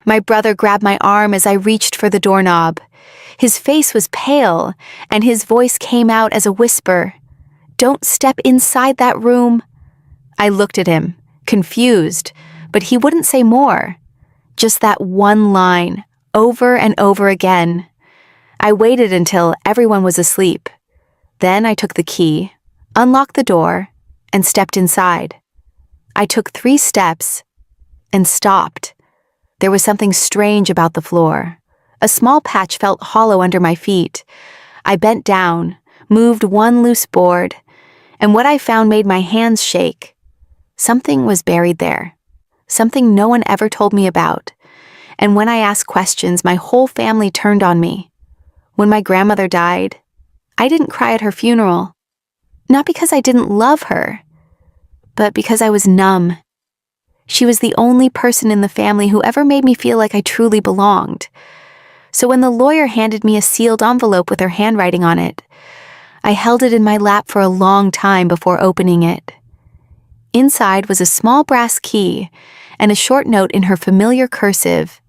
My brother grabbed my arm as I reached for the doorknob. His face was pale, and his voice came out as a whisper. "Don't step inside that room." I looked at him, confused, but he wouldn't say more. Just that one line, over and over again. I waited until everyone was asleep. Then I took the key, unlocked the door, and stepped inside. I took 3 steps and stopped. There was something strange about the floor. A small patch felt hollow under my feet. I bent down, moved one loose board, and what I found made my hands shake. Something was buried there. Something no one ever told me about. And when I asked questions, my whole family turned on me. When my grandmother died, I didn't cry at her funeral. Not because I didn't love her, but because I was numb. She was the only person in the family who ever made me feel like I truly belonged. So when the lawyer handed me a sealed envelope with her handwriting on it, I held it in my lap for a long time before opening it. Inside was a small brass key and a short note in her familiar cursive.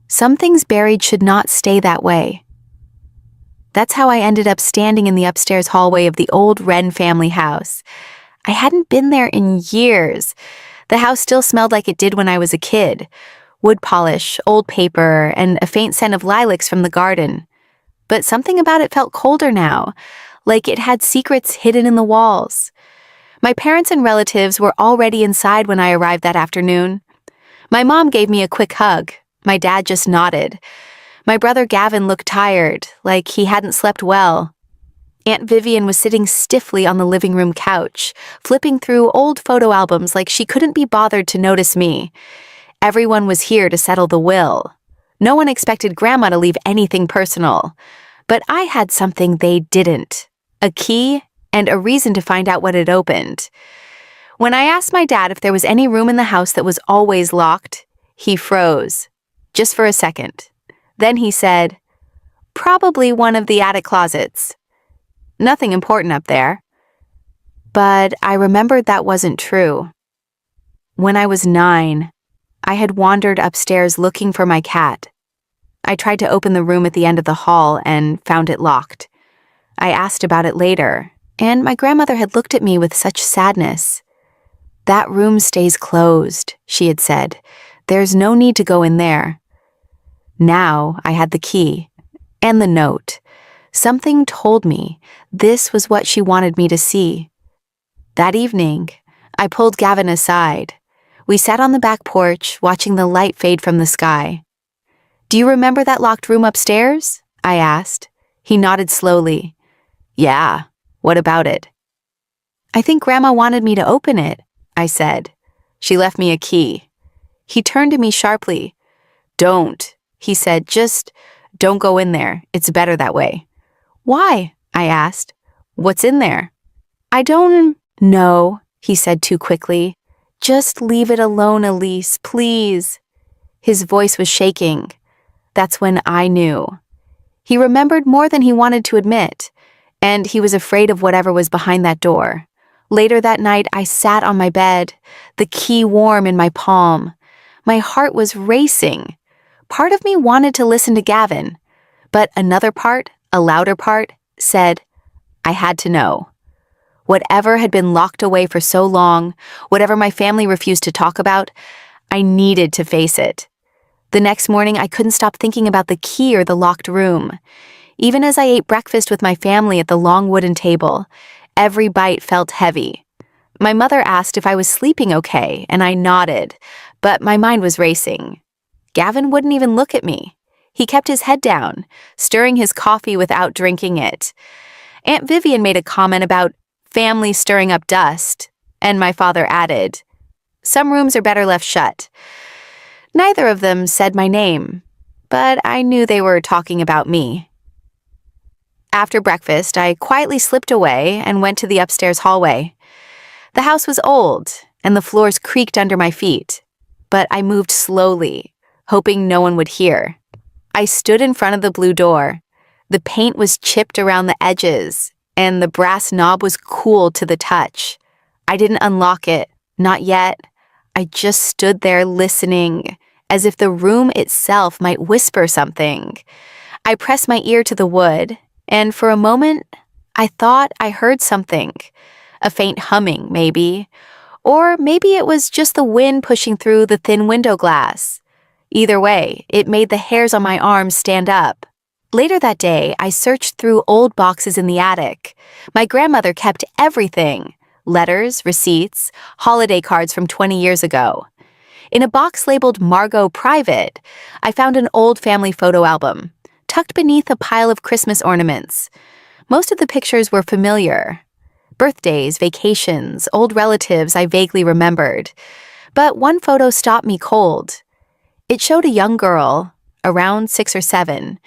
"Some things buried should not stay that way." That's how I ended up standing in the upstairs hallway of the old Wren family house. I hadn't been there in years. The house still smelled like it did when I was a kid. Wood polish, old paper, and a faint scent of lilacs from the garden. But something about it felt colder now, like it had secrets hidden in the walls. My parents and relatives were already inside when I arrived that afternoon. My mom gave me a quick hug. My dad just nodded. My brother Gavin looked tired, like he hadn't slept well. Aunt Vivian was sitting stiffly on the living room couch, flipping through old photo albums like she couldn't be bothered to notice me. Everyone was here to settle the will. No one expected Grandma to leave anything personal. But I had something they didn't. A key and a reason to find out what it opened. When I asked my dad if there was any room in the house that was always locked, he froze. Just for a second. Then he said, "Probably one of the attic closets. Nothing important up there." But I remembered that wasn't true. When I was 9, I had wandered upstairs looking for my cat. I tried to open the room at the end of the hall and found it locked. I asked about it later, and my grandmother had looked at me with such sadness. "That room stays closed," she had said. "There's no need to go in there." Now I had the key and the note. Something told me this was what she wanted me to see. That evening, I pulled Gavin aside. We sat on the back porch, watching the light fade from the sky. "Do you remember that locked room upstairs?" I asked. He nodded slowly. "Yeah, what about it?" "I think Grandma wanted me to open it," I said. "She left me a key." He turned to me sharply. "Don't," he said, "just don't go in there. It's better that way." "Why?" I asked. "What's in there?" "I don't know," he said too quickly. "Just leave it alone, Elise, please." His voice was shaking. That's when I knew. He remembered more than he wanted to admit, and he was afraid of whatever was behind that door. Later that night, I sat on my bed, the key warm in my palm. My heart was racing. Part of me wanted to listen to Gavin, but another part, a louder part, said, I had to know. Whatever had been locked away for so long, whatever my family refused to talk about, I needed to face it. The next morning, I couldn't stop thinking about the key or the locked room. Even as I ate breakfast with my family at the long wooden table, every bite felt heavy. My mother asked if I was sleeping okay, and I nodded, but my mind was racing. Gavin wouldn't even look at me. He kept his head down, stirring his coffee without drinking it. Aunt Vivian made a comment about family stirring up dust, and my father added, "Some rooms are better left shut." Neither of them said my name, but I knew they were talking about me. After breakfast, I quietly slipped away and went to the upstairs hallway. The house was old, and the floors creaked under my feet, but I moved slowly, hoping no one would hear. I stood in front of the blue door. The paint was chipped around the edges, and the brass knob was cool to the touch. I didn't unlock it, not yet. I just stood there listening, as if the room itself might whisper something. I pressed my ear to the wood, and for a moment, I thought I heard something. A faint humming, maybe. Or maybe it was just the wind pushing through the thin window glass. Either way, it made the hairs on my arms stand up. Later that day, I searched through old boxes in the attic. My grandmother kept everything: letters, receipts, holiday cards from 20 years ago. In a box labeled Margot Private, I found an old family photo album, tucked beneath a pile of Christmas ornaments. Most of the pictures were familiar. Birthdays, vacations, old relatives I vaguely remembered. But one photo stopped me cold. It showed a young girl, around 6 or 7,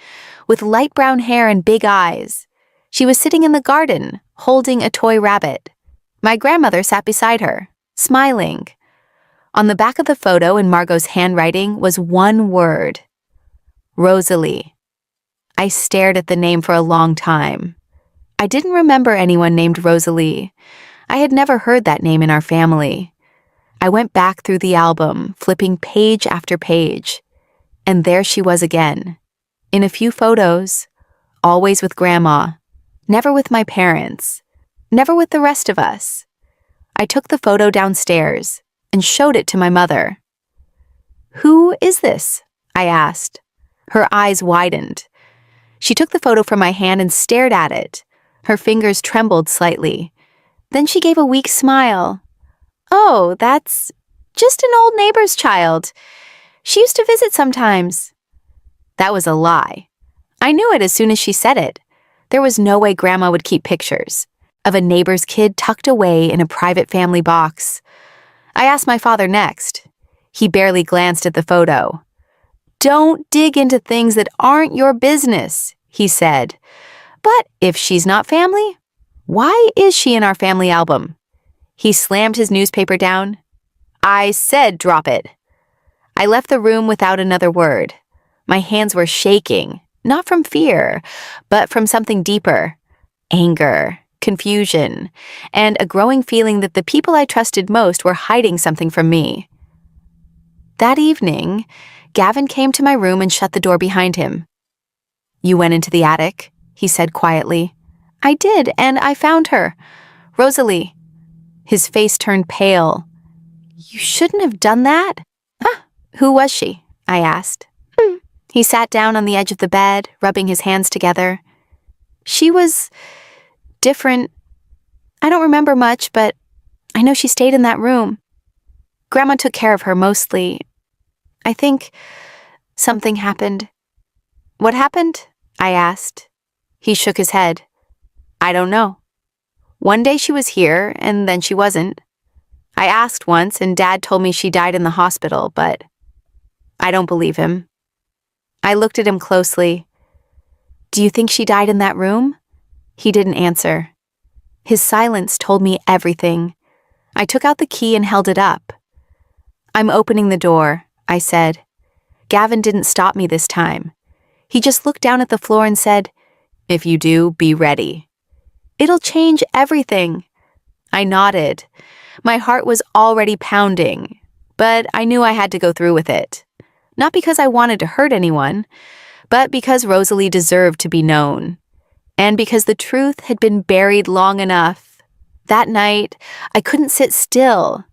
with light brown hair and big eyes. She was sitting in the garden, holding a toy rabbit. My grandmother sat beside her, smiling. On the back of the photo in Margot's handwriting was one word: Rosalie. I stared at the name for a long time. I didn't remember anyone named Rosalie. I had never heard that name in our family. I went back through the album, flipping page after page. And there she was again. In a few photos, always with Grandma, never with my parents, never with the rest of us. I took the photo downstairs and showed it to my mother. "Who is this?" I asked. Her eyes widened. She took the photo from my hand and stared at it. Her fingers trembled slightly. Then she gave a weak smile. "Oh, that's just an old neighbor's child. She used to visit sometimes." That was a lie. I knew it as soon as she said it. There was no way Grandma would keep pictures of a neighbor's kid tucked away in a private family box. I asked my father next. He barely glanced at the photo. "Don't dig into things that aren't your business," he said. "But if she's not family, why is she in our family album?" He slammed his newspaper down. "I said drop it." I left the room without another word. My hands were shaking, not from fear, but from something deeper: anger, confusion, and a growing feeling that the people I trusted most were hiding something from me. That evening, Gavin came to my room and shut the door behind him. "You went into the attic?" he said quietly. "I did, and I found her. Rosalie." His face turned pale. "You shouldn't have done that." "Who was she?" I asked. He sat down on the edge of the bed, rubbing his hands together. "She was different. I don't remember much, but I know she stayed in that room. Grandma took care of her mostly. I think something happened." "What happened?" I asked. He shook his head. "I don't know. One day she was here, and then she wasn't. I asked once, and Dad told me she died in the hospital, but I don't believe him." I looked at him closely. "Do you think she died in that room?" He didn't answer. His silence told me everything. I took out the key and held it up. "I'm opening the door," I said. Gavin didn't stop me this time. He just looked down at the floor and said, "If you do, be ready. It'll change everything." I nodded. My heart was already pounding, but I knew I had to go through with it. Not because I wanted to hurt anyone, but because Rosalie deserved to be known. And because the truth had been buried long enough. That night, I couldn't sit still.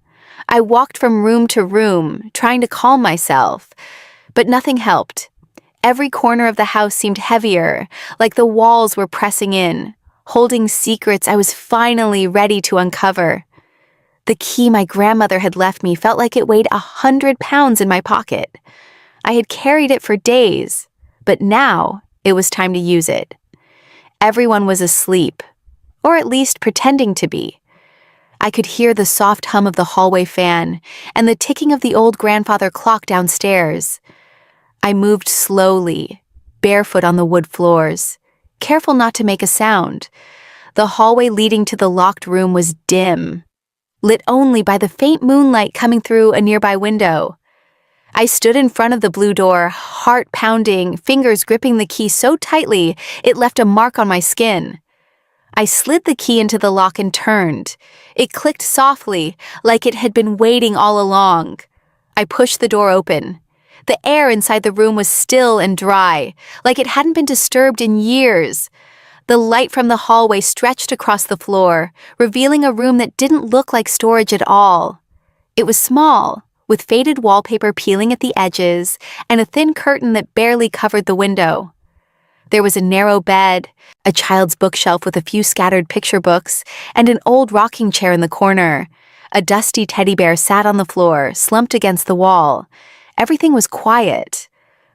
I walked from room to room, trying to calm myself. But nothing helped. Every corner of the house seemed heavier, like the walls were pressing in, holding secrets I was finally ready to uncover. The key my grandmother had left me felt like it weighed 100 pounds in my pocket. I had carried it for days, but now it was time to use it. Everyone was asleep, or at least pretending to be. I could hear the soft hum of the hallway fan and the ticking of the old grandfather clock downstairs. I moved slowly, barefoot on the wood floors, careful not to make a sound. The hallway leading to the locked room was dim, lit only by the faint moonlight coming through a nearby window. I stood in front of the blue door, heart pounding, fingers gripping the key so tightly it left a mark on my skin. I slid the key into the lock and turned. It clicked softly, like it had been waiting all along. I pushed the door open. The air inside the room was still and dry, like it hadn't been disturbed in years. The light from the hallway stretched across the floor, revealing a room that didn't look like storage at all. It was small, with faded wallpaper peeling at the edges and a thin curtain that barely covered the window. There was a narrow bed, a child's bookshelf with a few scattered picture books, and an old rocking chair in the corner. A dusty teddy bear sat on the floor, slumped against the wall. Everything was quiet,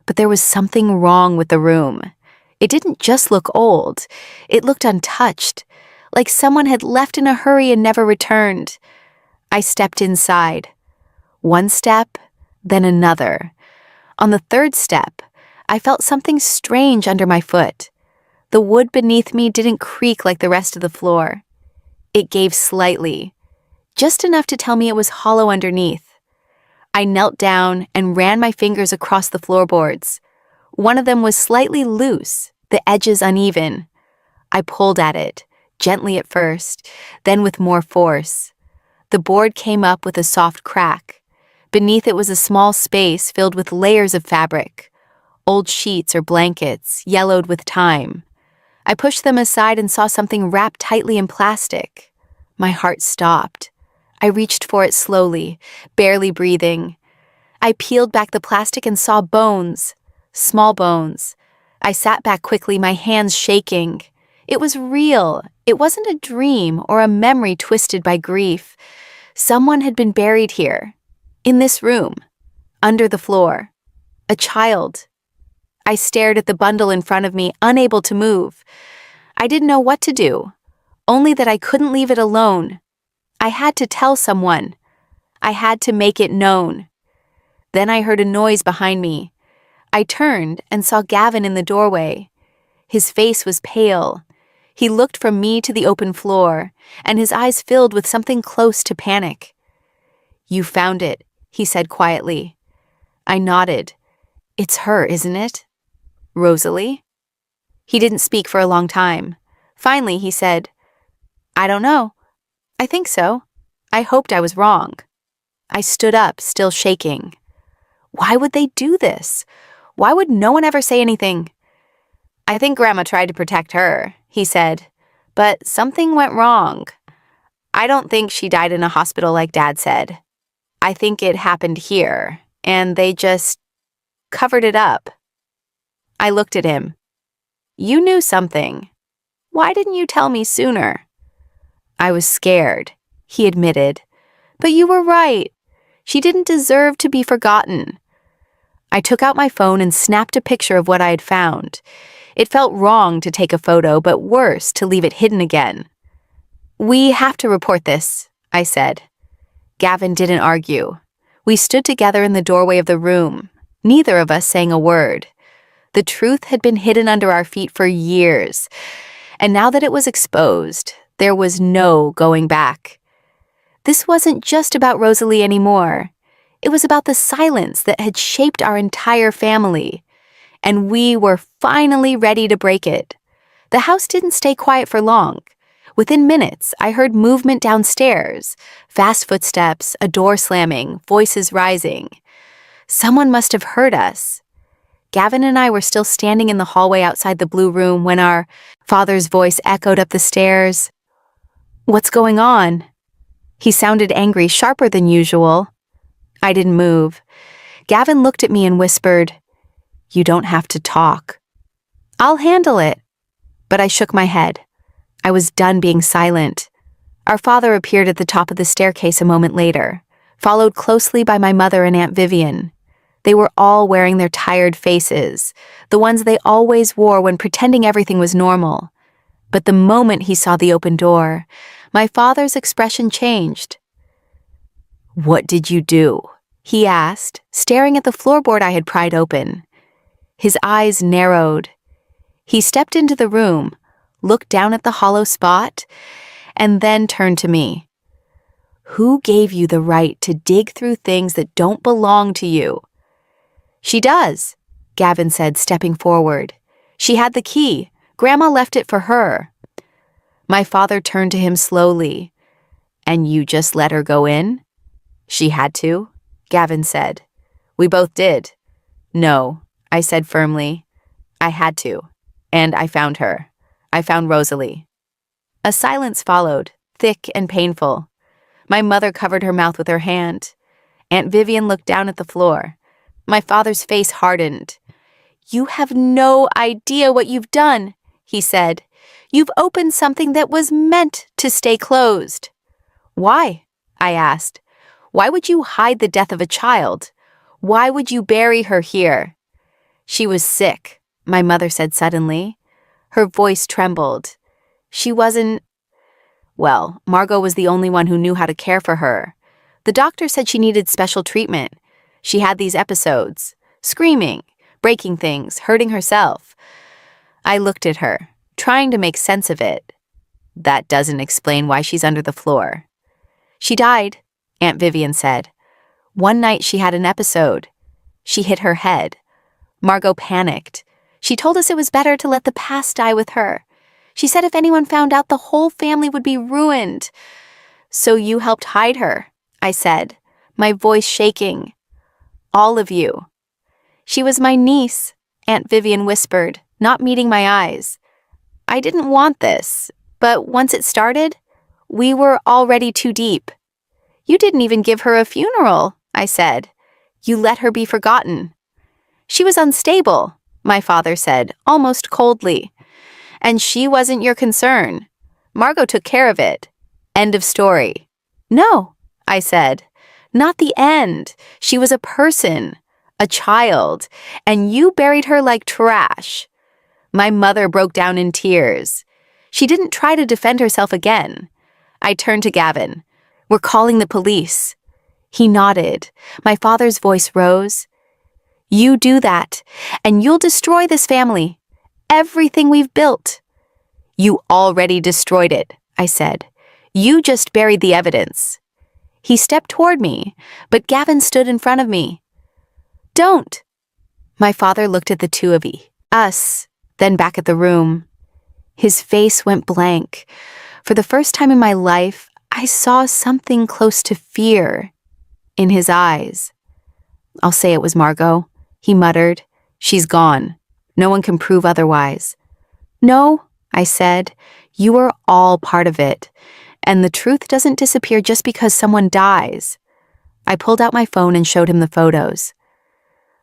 but there was something wrong with the room. It didn't just look old, it looked untouched, like someone had left in a hurry and never returned. I stepped inside. One step, then another. On the third step, I felt something strange under my foot. The wood beneath me didn't creak like the rest of the floor. It gave slightly, just enough to tell me it was hollow underneath. I knelt down and ran my fingers across the floorboards. One of them was slightly loose, the edges uneven. I pulled at it, gently at first, then with more force. The board came up with a soft crack. Beneath it was a small space filled with layers of fabric. Old sheets or blankets, yellowed with time. I pushed them aside and saw something wrapped tightly in plastic. My heart stopped. I reached for it slowly, barely breathing. I peeled back the plastic and saw bones, small bones. I sat back quickly, my hands shaking. It was real. It wasn't a dream or a memory twisted by grief. Someone had been buried here, in this room, under the floor. A child. I stared at the bundle in front of me, unable to move. I didn't know what to do, only that I couldn't leave it alone. I had to tell someone. I had to make it known. Then I heard a noise behind me. I turned and saw Gavin in the doorway. His face was pale. He looked from me to the open floor, and his eyes filled with something close to panic. "You found it," he said quietly. I nodded. "It's her, isn't it? Rosalie?" He didn't speak for a long time. Finally, he said, "I don't know. I think so. I hoped I was wrong." I stood up, still shaking. Why would they do this? Why would no one ever say anything? "I think Grandma tried to protect her," he said, "but something went wrong. I don't think she died in a hospital like Dad said. I think it happened here, and they just covered it up." I looked at him. "You knew something. Why didn't you tell me sooner?" "I was scared," he admitted. "But you were right. She didn't deserve to be forgotten." I took out my phone and snapped a picture of what I had found. It felt wrong to take a photo, but worse to leave it hidden again. "We have to report this," I said. Gavin didn't argue. We stood together in the doorway of the room, neither of us saying a word. The truth had been hidden under our feet for years, and now that it was exposed, there was no going back. This wasn't just about Rosalie anymore. It was about the silence that had shaped our entire family, and we were finally ready to break it. The house didn't stay quiet for long. Within minutes, I heard movement downstairs, fast footsteps, a door slamming, voices rising. Someone must have heard us. Gavin and I were still standing in the hallway outside the blue room when our father's voice echoed up the stairs. "What's going on?" He sounded angry, sharper than usual. I didn't move. Gavin looked at me and whispered, "You don't have to talk." "I'll handle it." But I shook my head. I was done being silent. Our father appeared at the top of the staircase a moment later, followed closely by my mother and Aunt Vivian. They were all wearing their tired faces, the ones they always wore when pretending everything was normal. But the moment he saw the open door, my father's expression changed. "What did you do?" he asked, staring at the floorboard I had pried open. His eyes narrowed. He stepped into the room, looked down at the hollow spot, and then turned to me. "Who gave you the right to dig through things that don't belong to you?" "She does," Gavin said, stepping forward. "She had the key. Grandma left it for her." My father turned to him slowly. "And you just let her go in?" "She had to," Gavin said. "We both did. No, I said firmly. I had to. And I found her. I found Rosalie. A silence followed, thick and painful. My mother covered her mouth with her hand. Aunt Vivian looked down at the floor. My father's face hardened. "You have no idea what you've done," he said. "You've opened something that was meant to stay closed." "Why?" I asked. "Why would you hide the death of a child? Why would you bury her here?" "She was sick," my mother said suddenly. Her voice trembled. "She wasn't... Well, Margot was the only one who knew how to care for her. The doctor said she needed special treatment. She had these episodes, screaming, breaking things, hurting herself." I looked at her, trying to make sense of it. "That doesn't explain why she's under the floor." "She died," Aunt Vivian said. "One night she had an episode. She hit her head. Margot panicked. She told us it was better to let the past die with her. She said if anyone found out, the whole family would be ruined." "So you helped hide her," I said, my voice shaking. "All of you." "She was my niece," Aunt Vivian whispered, not meeting my eyes. "I didn't want this, but once it started, we were already too deep." "You didn't even give her a funeral," I said. "You let her be forgotten." "She was unstable," my father said, almost coldly. "And she wasn't your concern. Margot took care of it. End of story." "No," I said. "Not the end. She was a person, a child, and you buried her like trash." My mother broke down in tears. She didn't try to defend herself again. I turned to Gavin. "We're calling the police." He nodded. My father's voice rose. "You do that, and you'll destroy this family. Everything we've built." "You already destroyed it," I said. "You just buried the evidence." He stepped toward me, but Gavin stood in front of me. "Don't." My father looked at the two of us, then back at the room. His face went blank. For the first time in my life, I saw something close to fear in his eyes. "I'll say it was Margot," he muttered. "She's gone. No one can prove otherwise." "No," I said. "You were all part of it. And the truth doesn't disappear just because someone dies." I pulled out my phone and showed him the photos.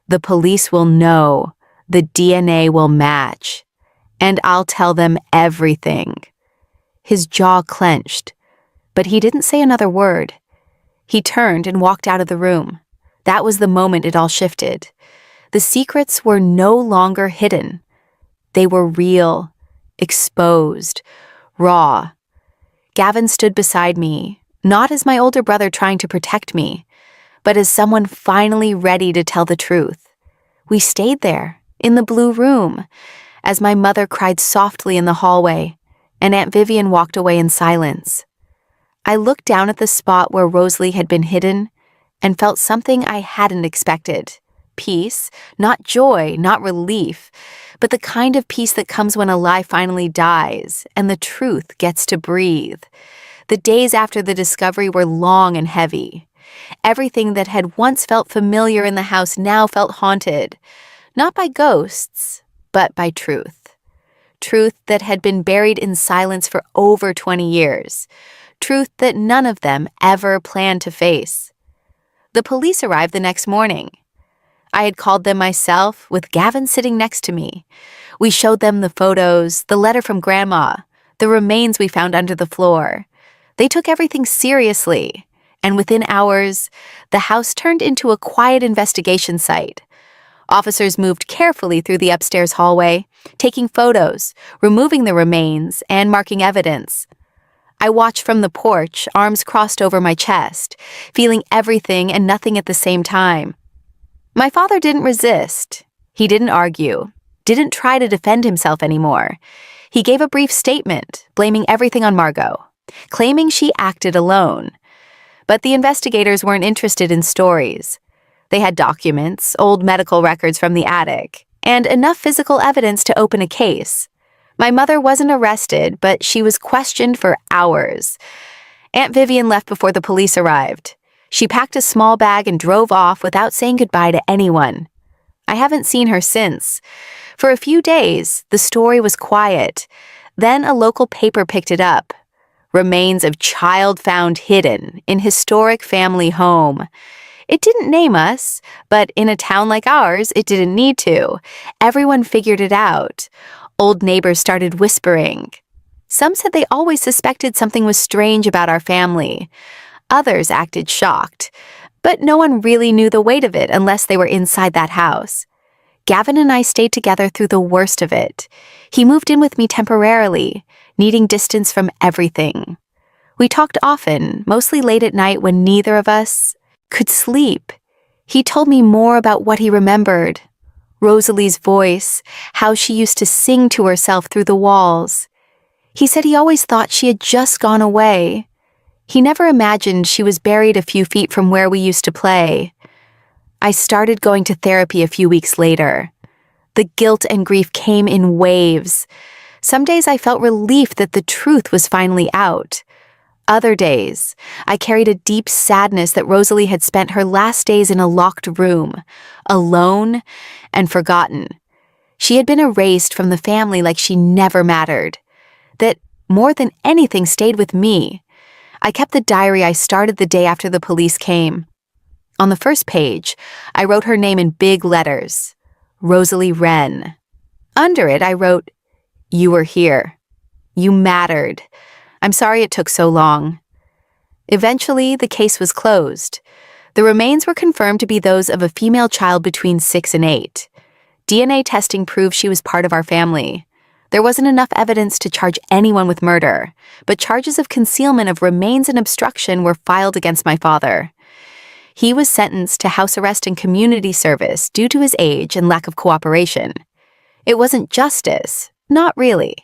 "The police will know. The DNA will match. And I'll tell them everything." His jaw clenched, but he didn't say another word. He turned and walked out of the room. That was the moment it all shifted. The secrets were no longer hidden. They were real, exposed, raw. Gavin stood beside me, not as my older brother trying to protect me, but as someone finally ready to tell the truth. We stayed there, in the blue room, as my mother cried softly in the hallway, and Aunt Vivian walked away in silence. I looked down at the spot where Rosalie had been hidden and felt something I hadn't expected. Peace, not joy, not relief, but the kind of peace that comes when a lie finally dies and the truth gets to breathe. The days after the discovery were long and heavy. Everything that had once felt familiar in the house now felt haunted, not by ghosts, but by truth. Truth that had been buried in silence for over 20 years. Truth that none of them ever planned to face. The police arrived the next morning. I had called them myself, with Gavin sitting next to me. We showed them the photos, the letter from Grandma, the remains we found under the floor. They took everything seriously, and within hours, the house turned into a quiet investigation site. Officers moved carefully through the upstairs hallway, taking photos, removing the remains, and marking evidence. I watched from the porch, arms crossed over my chest, feeling everything and nothing at the same time. My father didn't resist. He didn't argue, didn't try to defend himself anymore. He gave a brief statement, blaming everything on Margot, claiming she acted alone. But the investigators weren't interested in stories. They had documents, old medical records from the attic, and enough physical evidence to open a case. My mother wasn't arrested, but she was questioned for hours. Aunt Vivian left before the police arrived. She packed a small bag and drove off without saying goodbye to anyone. I haven't seen her since. For a few days, the story was quiet. Then a local paper picked it up. Remains of child found hidden in historic family home. It didn't name us, but in a town like ours, it didn't need to. Everyone figured it out. Old neighbors started whispering. Some said they always suspected something was strange about our family. Others acted shocked, but no one really knew the weight of it unless they were inside that house. Gavin and I stayed together through the worst of it. He moved in with me temporarily, needing distance from everything. We talked often, mostly late at night when neither of us could sleep. He told me more about what he remembered. Rosalie's voice, how she used to sing to herself through the walls. He said he always thought she had just gone away. He never imagined she was buried a few feet from where we used to play. I started going to therapy a few weeks later. The guilt and grief came in waves. Some days I felt relief that the truth was finally out. Other days, I carried a deep sadness that Rosalie had spent her last days in a locked room, alone and forgotten. She had been erased from the family like she never mattered. That, more than anything, stayed with me. I kept the diary I started the day after the police came. On the first page, I wrote her name in big letters, Rosalie Wren. Under it, I wrote, "You were here. You mattered. I'm sorry it took so long." Eventually, the case was closed. The remains were confirmed to be those of a female child between 6 and 8. DNA testing proved she was part of our family. There wasn't enough evidence to charge anyone with murder, but charges of concealment of remains and obstruction were filed against my father. He was sentenced to house arrest and community service due to his age and lack of cooperation. It wasn't justice, not really,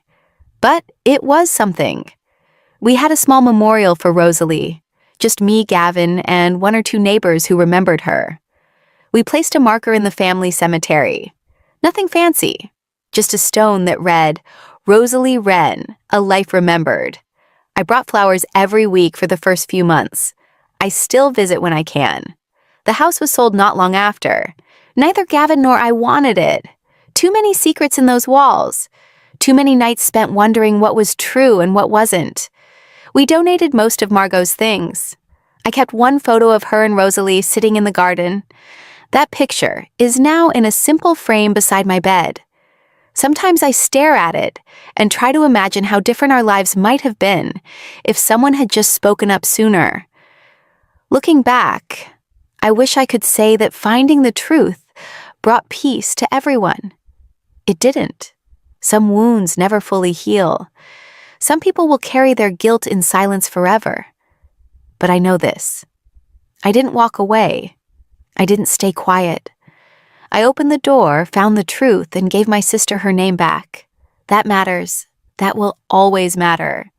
but it was something. We had a small memorial for Rosalie, just me, Gavin, and 1 or 2 neighbors who remembered her. We placed a marker in the family cemetery. Nothing fancy, just a stone that read, "Rosalie Wren, a life remembered." I brought flowers every week for the first few months. I still visit when I can. The house was sold not long after. Neither Gavin nor I wanted it. Too many secrets in those walls. Too many nights spent wondering what was true and what wasn't. We donated most of Margot's things. I kept one photo of her and Rosalie sitting in the garden. That picture is now in a simple frame beside my bed. Sometimes I stare at it and try to imagine how different our lives might have been if someone had just spoken up sooner. Looking back, I wish I could say that finding the truth brought peace to everyone. It didn't. Some wounds never fully heal. Some people will carry their guilt in silence forever. But I know this. I didn't walk away. I didn't stay quiet. I opened the door, found the truth, and gave my sister her name back. That matters. That will always matter.